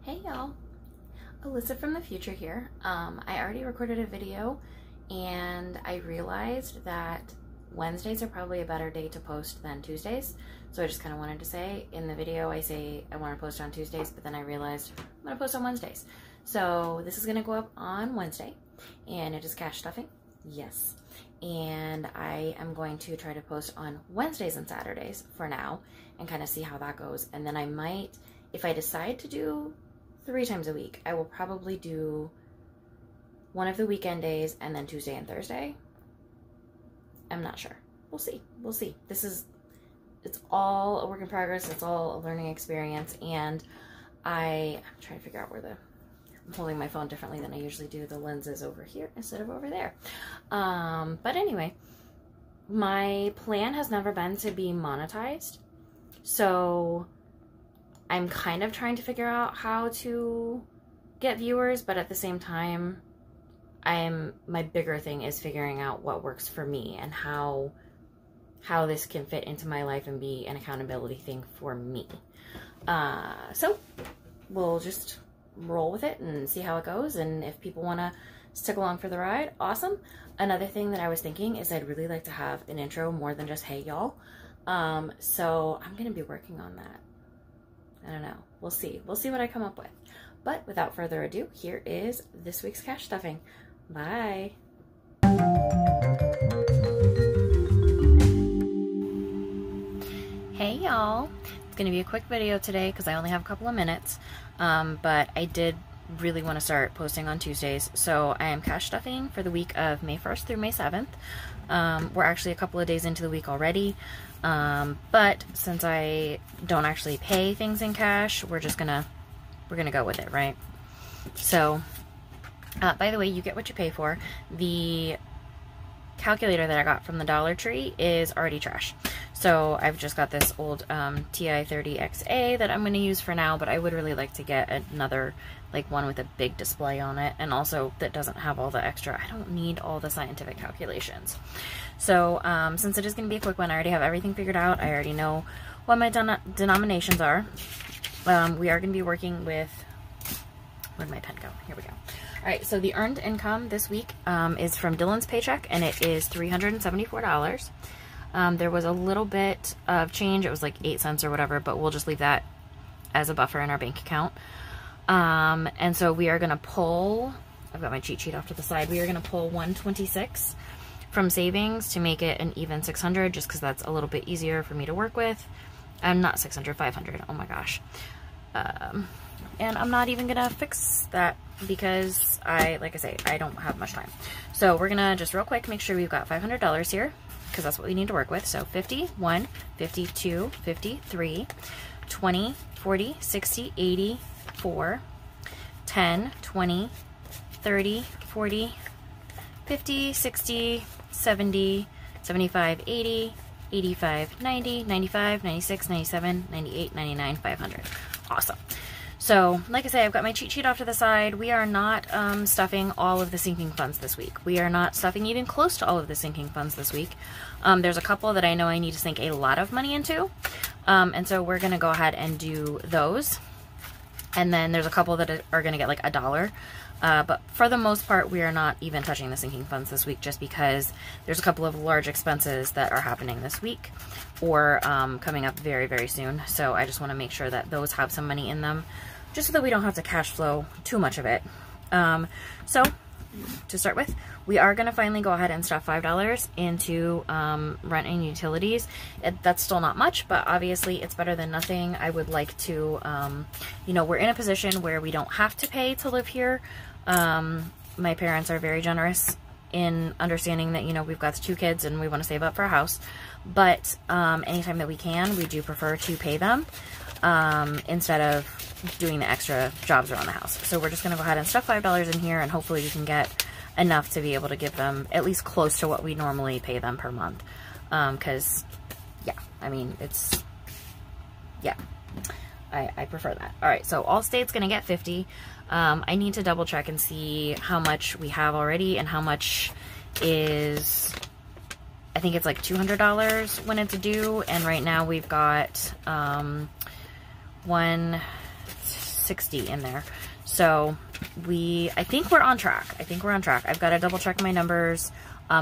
Hey y'all, Alyssa from the future here. I already recorded a video and I realized that Wednesdays are probably a better day to post than Tuesdays. So I just kind of wanted to say in the video, I say I want to post on Tuesdays, but then I realized I'm going to post on Wednesdays. So this is going to go up on Wednesday and it is cash stuffing. Yes. And I am going to try to post on Wednesdays and Saturdays for now and kind of see how that goes. And then I might, if I decide to do 3 times a week, I will probably do one of the weekend days and then Tuesday and Thursday. I'm not sure. We'll see. We'll see. It's all a work in progress. It's all a learning experience. And I'm trying to figure out where I'm holding my phone differently than I usually do. The lens is over here instead of over there. But anyway, my plan has never been to be monetized. So I'm kind of trying to figure out how to get viewers, but at the same time, my bigger thing is figuring out what works for me and how this can fit into my life and be an accountability thing for me. So we'll just roll with it and see how it goes. And if people want to stick along for the ride, awesome. Another thing that I was thinking is I'd really like to have an intro more than just, hey y'all. So I'm going to be working on that. I don't know. We'll see. We'll see what I come up with. But without further ado, here is this week's cash stuffing. Bye. Hey y'all. It's going to be a quick video today because I only have a couple of minutes. But I did really want to start posting on Tuesdays. So I am cash stuffing for the week of May 1st through May 7th. We're actually a couple of days into the week already. But since I don't actually pay things in cash, we're gonna go with it, right? So, by the way, you get what you pay for. The calculator that I got from the Dollar Tree is already trash. So I've just got this old TI-30XA that I'm going to use for now, but I would really like to get another, like one with a big display on it, and also that doesn't have all the extra. I don't need all the scientific calculations. So since it is going to be a quick one, I already have everything figured out. I already know what my denominations are. We are going to be working with, where'd my pen go? Here we go. All right, so the earned income this week is from Dylan's paycheck, and it is $374. There was a little bit of change. It was like 8 cents or whatever, but we'll just leave that as a buffer in our bank account. And so we are going to pull, I've got my cheat sheet off to the side. We are going to pull 126 from savings to make it an even 600, just because that's a little bit easier for me to work with. Not 600, 500. Oh my gosh. And I'm not even going to fix that because like I say, I don't have much time. So we're going to just real quick make sure we've got $500 here, because that's what we need to work with. So 50, 1, 52, 53, 20, 40, 60, 80, 4, 10, 20, 30, 40, 50, 60, 70, 75, 80, 85, 90, 95, 96, 97, 98, 99, 500. Awesome. So, like I say, I've got my cheat sheet off to the side. We are not stuffing all of the sinking funds this week. We are not stuffing even close to all of the sinking funds this week. There's a couple that I know I need to sink a lot of money into. And so we're going to go ahead and do those. And then there's a couple that are going to get like $1. But for the most part, we are not even touching the sinking funds this week, just because there's a couple of large expenses that are happening this week or coming up very, very soon. So I just want to make sure that those have some money in them, just so that we don't have to cash flow too much of it. So to start with, we are going to finally go ahead and stuff $5 into rent and utilities. That's still not much, but obviously it's better than nothing. I would like to, you know, we're in a position where we don't have to pay to live here. My parents are very generous in understanding that, you know, we've got 2 kids and we want to save up for a house. But anytime that we can, we do prefer to pay them instead of doing the extra jobs around the house. So we're just going to go ahead and stuff $5 in here, and hopefully we can get enough to be able to give them at least close to what we normally pay them per month. Because, yeah, I mean, yeah, I prefer that. All right, so Allstate's going to get 50. I need to double check and see how much we have already and how much is, I think it's like $200 when it's due. And right now we've got 1, 60 in there. So I think we're on track. I've got to double check my numbers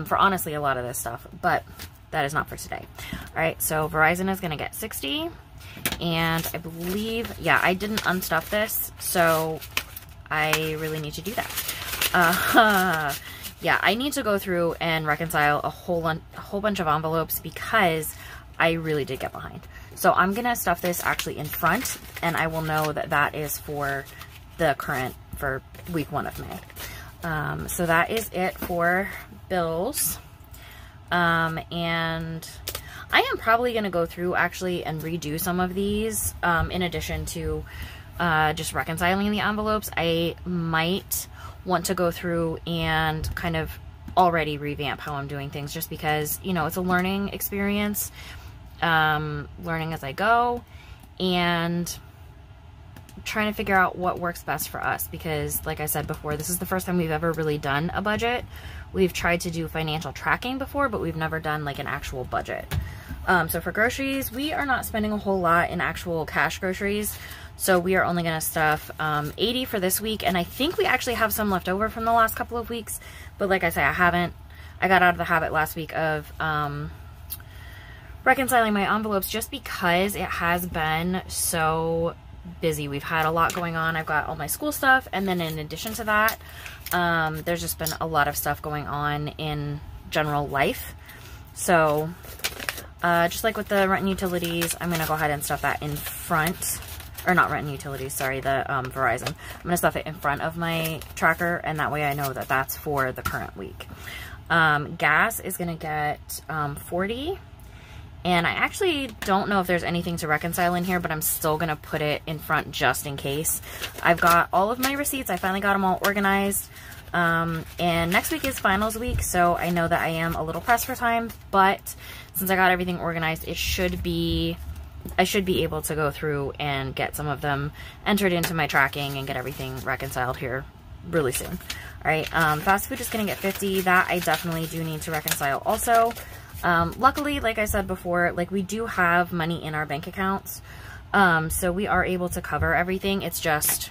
for honestly a lot of this stuff, but that is not for today. All right, so Verizon is going to get 60. And I believe, yeah, I didn't unstuff this, so I really need to do that. Yeah, I need to go through and reconcile a whole bunch of envelopes because I really did get behind. So I'm going to stuff this actually in front, and I will know that that is for for week 1 of May. So that is it for bills. And I am probably going to go through actually and redo some of these in addition to just reconciling the envelopes. I might want to go through and kind of already revamp how I'm doing things just because, you know, it's a learning experience, learning as I go, and trying to figure out what works best for us because, like I said before, this is the first time we've ever really done a budget. We've tried to do financial tracking before, but we've never done like an actual budget. So for groceries, we are not spending a whole lot in actual cash groceries. So we are only going to stuff 80 for this week. And I think we actually have some left over from the last couple of weeks. But like I say, I got out of the habit last week of reconciling my envelopes just because it has been so busy. We've had a lot going on. I've got all my school stuff. And then in addition to that, there's just been a lot of stuff going on in general life. So just like with the rent and utilities, I'm going to go ahead and stuff that in front, or not rent and utilities, sorry, the Verizon. I'm going to stuff it in front of my tracker, and that way I know that that's for the current week. Gas is going to get 40, and I actually don't know if there's anything to reconcile in here, but I'm still going to put it in front just in case. I've got all of my receipts. I finally got them all organized. And next week is finals week, so I know that I am a little pressed for time, but since I got everything organized, I should be able to go through and get some of them entered into my tracking and get everything reconciled here really soon. All right, fast food is going to get 50. That I definitely do need to reconcile also. Luckily, like I said before, like we do have money in our bank accounts, so we are able to cover everything. It's just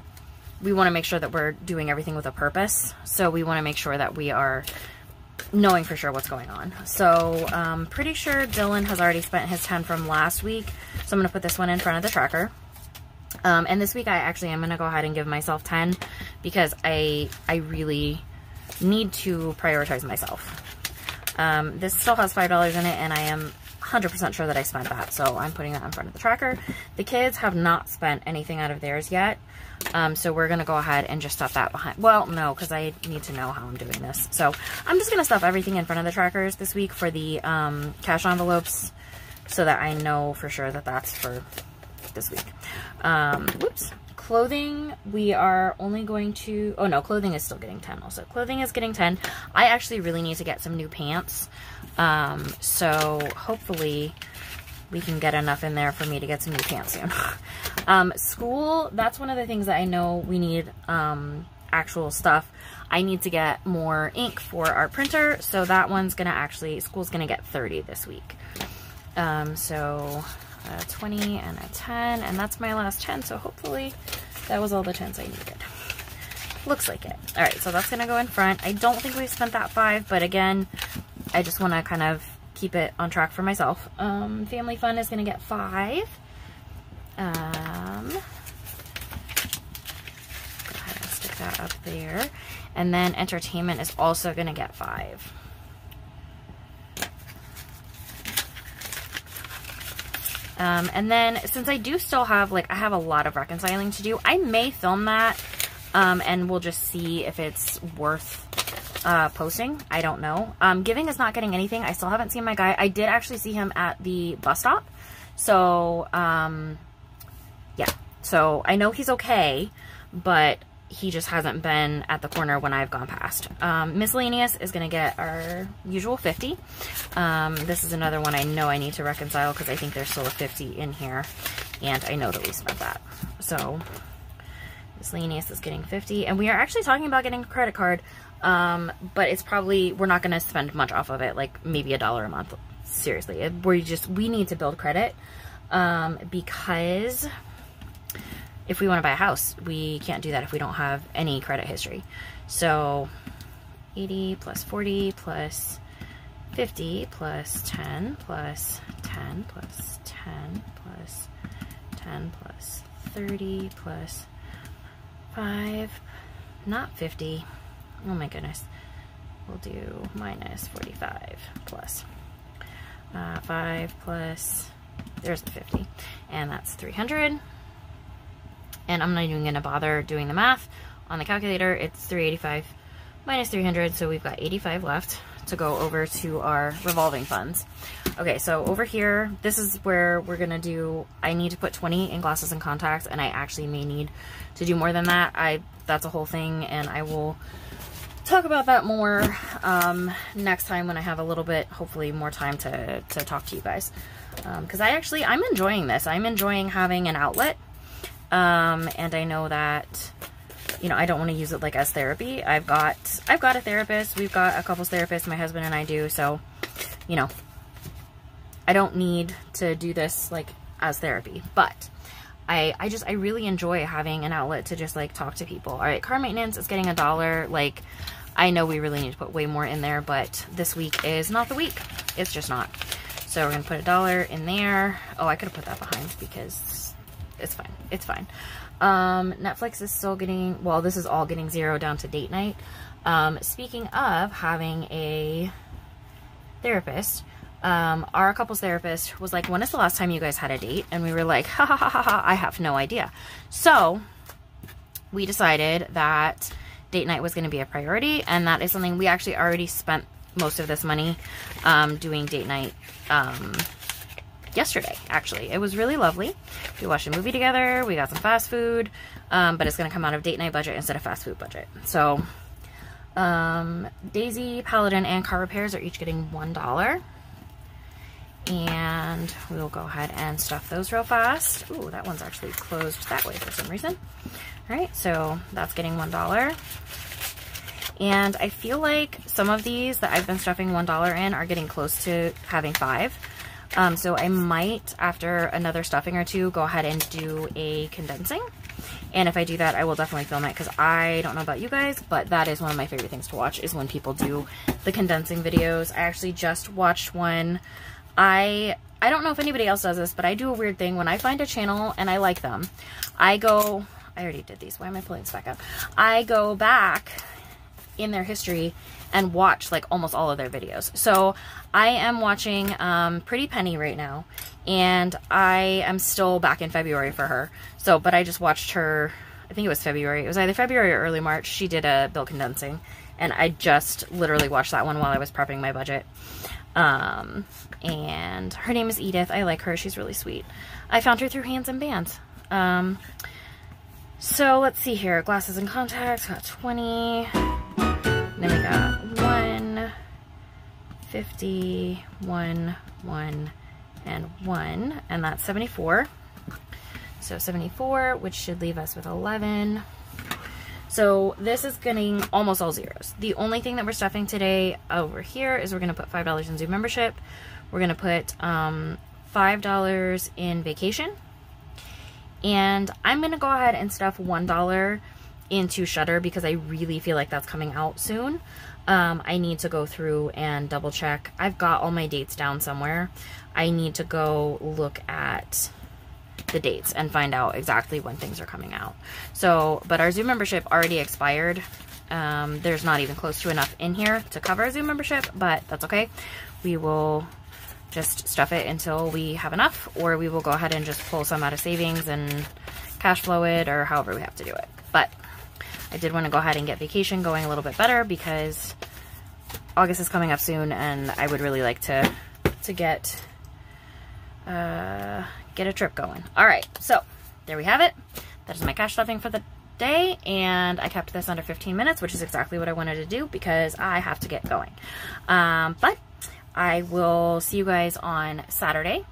we want to make sure that we're doing everything with a purpose. So we want to make sure that we are knowing for sure what's going on. So pretty sure Dylan has already spent his 10 from last week. So I'm going to put this one in front of the tracker. And this week I actually am going to go ahead and give myself 10 because I really need to prioritize myself. This still has $5 in it, and I am 100% sure that I spent that. So I'm putting that in front of the tracker. The kids have not spent anything out of theirs yet. So we're going to go ahead and just stuff that behind. Well, no, because I need to know how I'm doing this. So I'm just going to stuff everything in front of the trackers this week for the cash envelopes so that I know for sure that that's for this week. Whoops. Clothing, we are only going to... Oh, no, clothing is still getting 10 also. Clothing is getting 10. I actually really need to get some new pants. So hopefully we can get enough in there for me to get some new pants soon. School, that's one of the things that I know we need actual stuff. I need to get more ink for our printer, so that one's going to actually, school's going to get 30 this week. So a 20 and a 10, and that's my last 10, so hopefully that was all the 10s I needed. Looks like it. All right, so that's going to go in front. I don't think we've spent that 5, but again, I just want to kind of keep it on track for myself. Family fun is going to get 5. Go ahead and stick that up there. And then entertainment is also going to get 5. And then since I do still have, like, I have a lot of reconciling to do, I may film that, and we'll just see if it's worth posting. I don't know. Giving is not getting anything. I still haven't seen my guy. I did actually see him at the bus stop. So, yeah. So I know he's okay, but he just hasn't been at the corner when I've gone past. Miscellaneous is going to get our usual 50. This is another one I know I need to reconcile because I think there's still a 50 in here, and I know that we spent that. So miscellaneous is getting 50, and we are actually talking about getting a credit card, but it's probably, we're not going to spend much off of it, like maybe $1 a month. Seriously, we need to build credit, because if we want to buy a house, we can't do that if we don't have any credit history. So 80 plus 40 plus 50 plus 10 plus 10 plus 10 plus 10 plus 30 plus 5, not 50. Oh my goodness. We'll do minus 45 plus 5 plus, there's the 50, and that's 300. And I'm not even going to bother doing the math on the calculator. It's 385 minus 300, so we've got 85 left to go over to our revolving funds. Okay, so over here, this is where we're gonna do, I need to put 20 in glasses and contacts, and I actually may need to do more than that. That's a whole thing, and I will talk about that more next time when I have a little bit, hopefully more time to talk to you guys. Because I'm enjoying this. I'm enjoying having an outlet, and I know that, you know, I don't want to use it like as therapy. I've got a therapist. We've got a couples therapist, my husband and I do. So, you know, I don't need to do this like as therapy, but I really enjoy having an outlet to just like talk to people. All right, car maintenance is getting $1. Like, I know we really need to put way more in there, but this week is not the week. It's just not. So we're going to put $1 in there. Oh, I could have put that behind because it's fine. It's fine. Netflix is still getting, well, this is all getting 0 down to date night. Speaking of having a therapist, our couples therapist was like, when is the last time you guys had a date? And we were like, ha ha ha ha ha, I have no idea. So we decided that date night was going to be a priority, and that is something we actually already spent most of this money doing date night yesterday. Actually, it was really lovely. We watched a movie together, we got some fast food, but it's going to come out of date night budget instead of fast food budget. So Daisy, Paladin, and car repairs are each getting $1, and we'll go ahead and stuff those real fast. Ooh, that one's actually closed that way for some reason. All right, so that's getting $1. And I feel like some of these that I've been stuffing $1 in are getting close to having 5. So I might, after another stuffing or two, go ahead and do a condensing. And if I do that, I will definitely film it, because I don't know about you guys, but that is one of my favorite things to watch, is when people do the condensing videos. I actually just watched one. I don't know if anybody else does this, but I do a weird thing. When I find a channel and I like them, I already did these. Why am I pulling this back up? I go back in their history and watch like almost all of their videos. So I am watching Pretty Penny right now, and I am still back in February for her. So, but I just watched her, I think it was February. It was either February or early March. She did a bill condensing, and I just literally watched that one while I was prepping my budget. And her name is Edith. I like her. She's really sweet. I found her through Hands and Bands. So let's see here. Glasses and contacts, got 20. Then we got 1, 50, 1, 1, and 1. And that's 74. So 74, which should leave us with 11. So this is getting almost all zeros. The only thing that we're stuffing today over here is we're going to put $5 in Zoom membership. We're going to put $5 in vacation. And I'm going to go ahead and stuff $1 into Shudder, because I really feel like that's coming out soon. I need to go through and double check. I've got all my dates down somewhere. I need to go look at the dates and find out exactly when things are coming out. So, but our Zoom membership already expired. There's not even close to enough in here to cover a Zoom membership, but that's okay. We will just stuff it until we have enough, or we will go ahead and just pull some out of savings and cash flow it, or however we have to do it. But I did want to go ahead and get vacation going a little bit better, because August is coming up soon, and I would really like to get a trip going. All right, so there we have it. That is my cash stuffing for the day, and I kept this under 15 minutes, which is exactly what I wanted to do, because I have to get going. But I will see you guys on Saturday,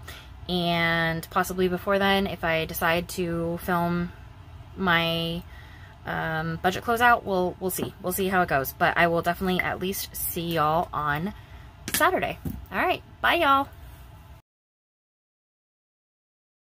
and possibly before then, if I decide to film my budget closeout, we'll see. We'll see how it goes, but I will definitely at least see y'all on Saturday. All right, bye y'all.